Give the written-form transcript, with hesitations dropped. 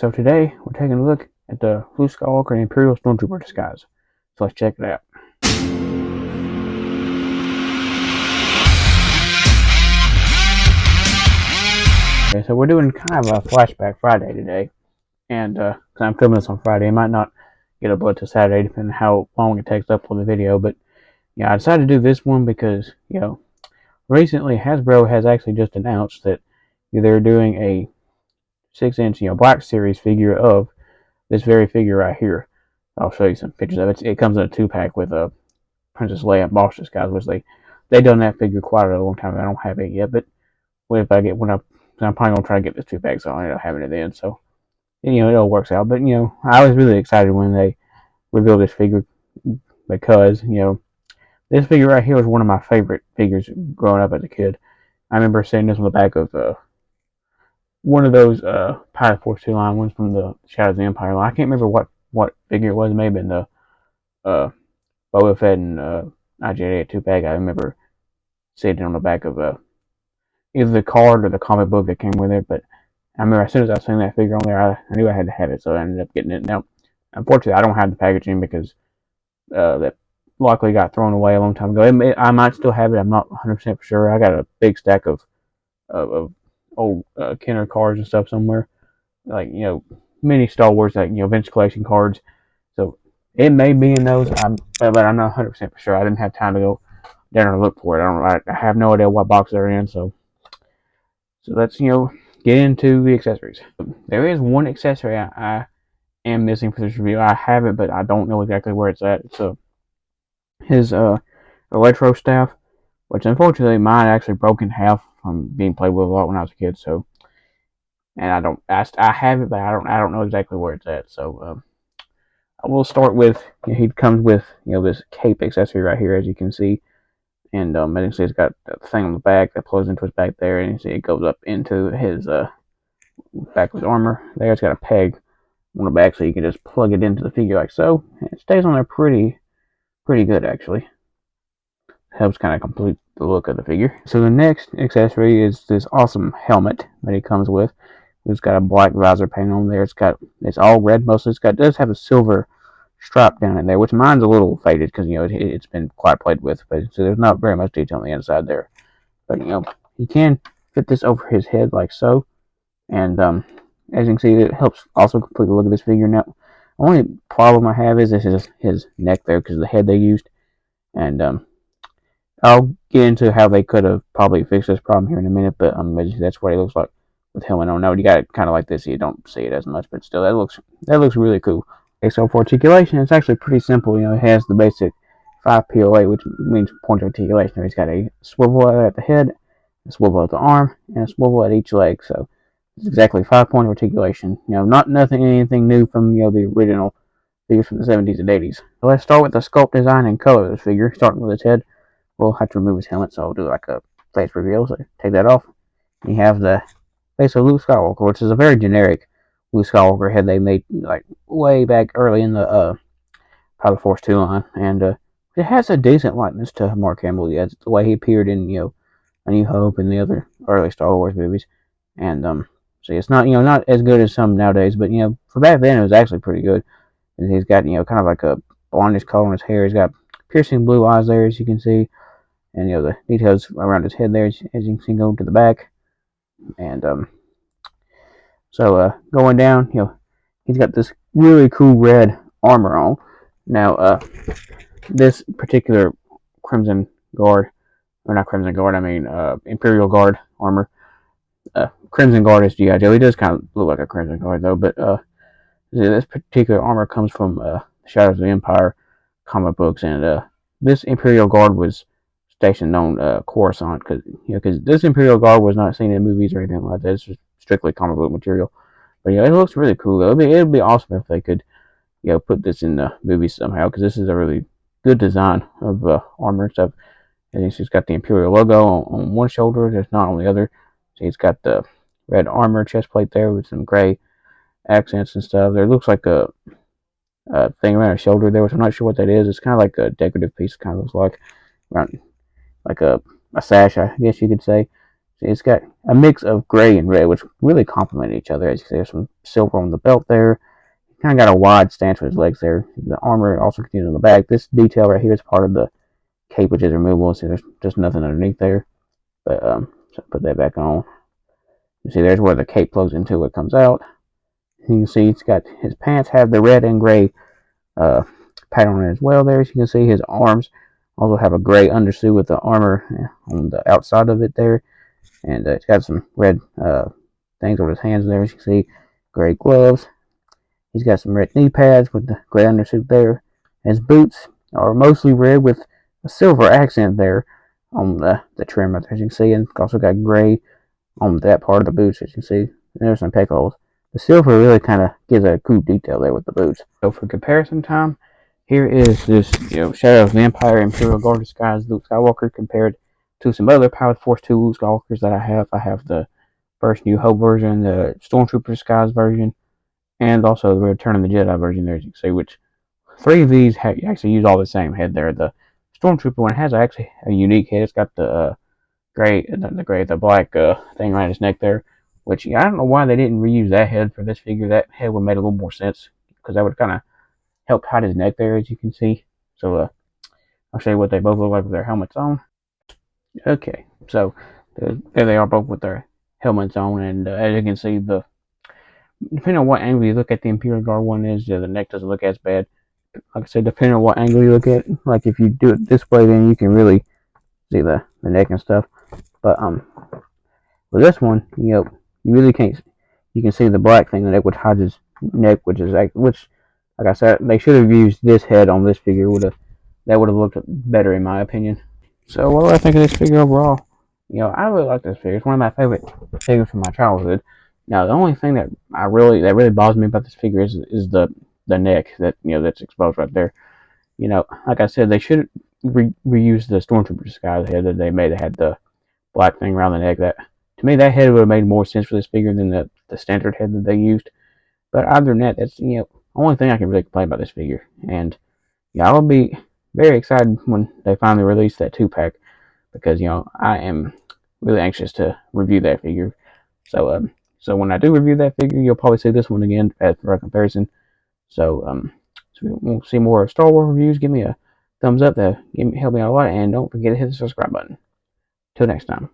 So today we're taking a look at the Luke Skywalker and Imperial Stormtrooper disguise. So let's check it out. Okay, so we're doing kind of a flashback Friday today, and because I'm filming this on Friday, I might not get uploaded to Saturday depending on how long it takes to upload the video. But yeah, I decided to do this one because recently Hasbro has actually just announced that they're doing a 6-inch Black Series figure of this very figure right here. I'll show you some pictures of it. It comes in a 2-pack with a Princess Leia embossed disguise, which they done that figure quite a long time ago. I don't have it yet, but I'm probably gonna try to get this 2-pack, so I'll end up having it then. So it all works out. But I was really excited when they revealed this figure because this figure right here was one of my favorite figures growing up as a kid. I remember seeing this on the back of one of those Pirate Force 2 line ones from the Shadows of the Empire line. I can't remember what figure it was. Maybe in the Boba Fett and IG-88 2-pack. I remember seeing it on the back of either the card or the comic book that came with it. But I remember as soon as I seen that figure on there, I knew I had to have it, so I ended up getting it. Now, unfortunately, I don't have the packaging because that likely got thrown away a long time ago. I might still have it. I'm not 100% for sure. I got a big stack of old Kenner cards and stuff somewhere, like mini Star Wars, like vintage collection cards. So it may be in those, but I'm not 100% for sure. I didn't have time to go down and look for it. I have no idea what box they're in. So let's get into the accessories. There is one accessory I am missing for this review. I have it, but I don't know exactly where it's at. It's his electro staff, which unfortunately mine actually broke in half from being played with a lot when I was a kid. So, and I have it, but I don't know exactly where it's at. So I will start with he comes with this cape accessory right here, as you can see, and as you can see, it's got the thing on the back that plugs into his back there, and you see it goes up into his back of his armor. There, it's got a peg on the back, so you can just plug it into the figure like so. It stays on there pretty good actually. Helps kind of complete the look of the figure. So the next accessory is this awesome helmet that he comes with. It's got a black visor paint on there. It's all red mostly. It does have a silver stripe down in there, which mine's a little faded because it's been quite played with, but so there's not very much detail on the inside there. But you can fit this over his head like so, and as you can see, it helps also complete the look of this figure. Now, the only problem I have is his neck there because of the head they used, and I'll get into how they could have probably fixed this problem here in a minute, but that's what it looks like with helmet on. Now, you got it kind of like this, so you don't see it as much, but still, that looks really cool. Okay, so for articulation, it's actually pretty simple. It has the basic 5 POA, which means point of articulation. It's got a swivel at the head, a swivel at the arm, and a swivel at each leg. So it's exactly 5-point articulation. Anything new from the original figures from the 70s and 80s. So let's start with the sculpt design and color of this figure, starting with his head. We'll have to remove his helmet, so I'll do like a face reveal. So take that off. You have the face of Luke Skywalker, which is a very generic Luke Skywalker head they made like way back early in the Pirate Force 2 line, and it has a decent likeness to Mark Hamill. Yeah, the way he appeared in A New Hope and the other early Star Wars movies, and so it's not not as good as some nowadays, but for back then it was actually pretty good. And he's got kind of like a blondish color in his hair. He's got piercing blue eyes there, as you can see. And the details around his head there, as you can see, go to the back. And so going down, he's got this really cool red armor on. Now, this particular Crimson Guard, or not Crimson Guard, I mean Imperial Guard armor. Crimson Guard is G.I. Joe. He does kind of look like a Crimson Guard though, but this particular armor comes from Shadows of the Empire comic books, and this Imperial Guard was stationed on Coruscant because this Imperial Guard was not seen in movies or anything like that. It's just strictly comic book material. But it looks really cool though. It'd be awesome if they could put this in the movies somehow, because this is a really good design of armor and stuff. And he's got the Imperial logo on one shoulder, just not on the other. So he's got the red armor chest plate there with some gray accents and stuff. There looks like a thing around his shoulder there, which I'm not sure what that is. It's kind of like a decorative piece. Kind of looks like around like a sash, I guess you could say. See, it's got a mix of gray and red, which really complement each other. As you see, there's some silver on the belt there. Kind of got a wide stance with his legs there. The armor also continues on the back. This detail right here is part of the cape, which is removable. See, there's just nothing underneath there. But so put that back on. You see, there's where the cape plugs into it comes out. You can see it's got his pants have the red and gray uh, pattern on it as well. There, as you can see, his arms also have a gray undersuit with the armor on the outside of it there, and it's got some red things on his hands there. As you can see, gray gloves. He's got some red knee pads with the gray undersuit there. His boots are mostly red with a silver accent there on the trim right there, as you can see, and it's also got gray on that part of the boots, as you can see. And there's some peg holes. The silver really kind of gives a cool detail there with the boots. So for comparison time, here is this Shadow of the Empire Imperial Gaurd disguised Luke Skywalker compared to some other Power Force 2 Luke Skywalkers that I have. I have the first New Hope version, the Stormtrooper disguised version, and also the Return of the Jedi version there, as you can see, which three of these actually use all the same head there. The Stormtrooper one has actually a unique head. It's got the the black thing around his neck there, which I don't know why they didn't reuse that head for this figure. That head would have made a little more sense because that would kind of help hide his neck there, as you can see. So I'll show you what they both look like with their helmets on. Okay, so there they are both with their helmets on, and as you can see, depending on what angle you look at, the Imperial Guard one is the neck doesn't look as bad. Like I said, depending on what angle you look at, like if you do it this way, then you can really see the neck and stuff. But with this one, you really can't. You can see the black thing, the neck, which hides his neck, which like I said, they should have used this head on this figure. That would have looked better in my opinion. So what do I think of this figure overall? I really like this figure. It's one of my favorite figures from my childhood. Now, the only thing that really bothers me about this figure is the neck that's exposed right there. Like I said, they should reuse the Stormtrooper disguise head that they made. That had the black thing around the neck. That to me, that head would have made more sense for this figure than the standard head that they used. But other than that, that's the only thing I can really complain about this figure. And I'll be very excited when they finally release that 2-pack because I am really anxious to review that figure. So when I do review that figure, you'll probably see this one again for a comparison. So we'll see more Star Wars reviews. Give me a thumbs up. Help me out a lot, and don't forget to hit the subscribe button. Till next time.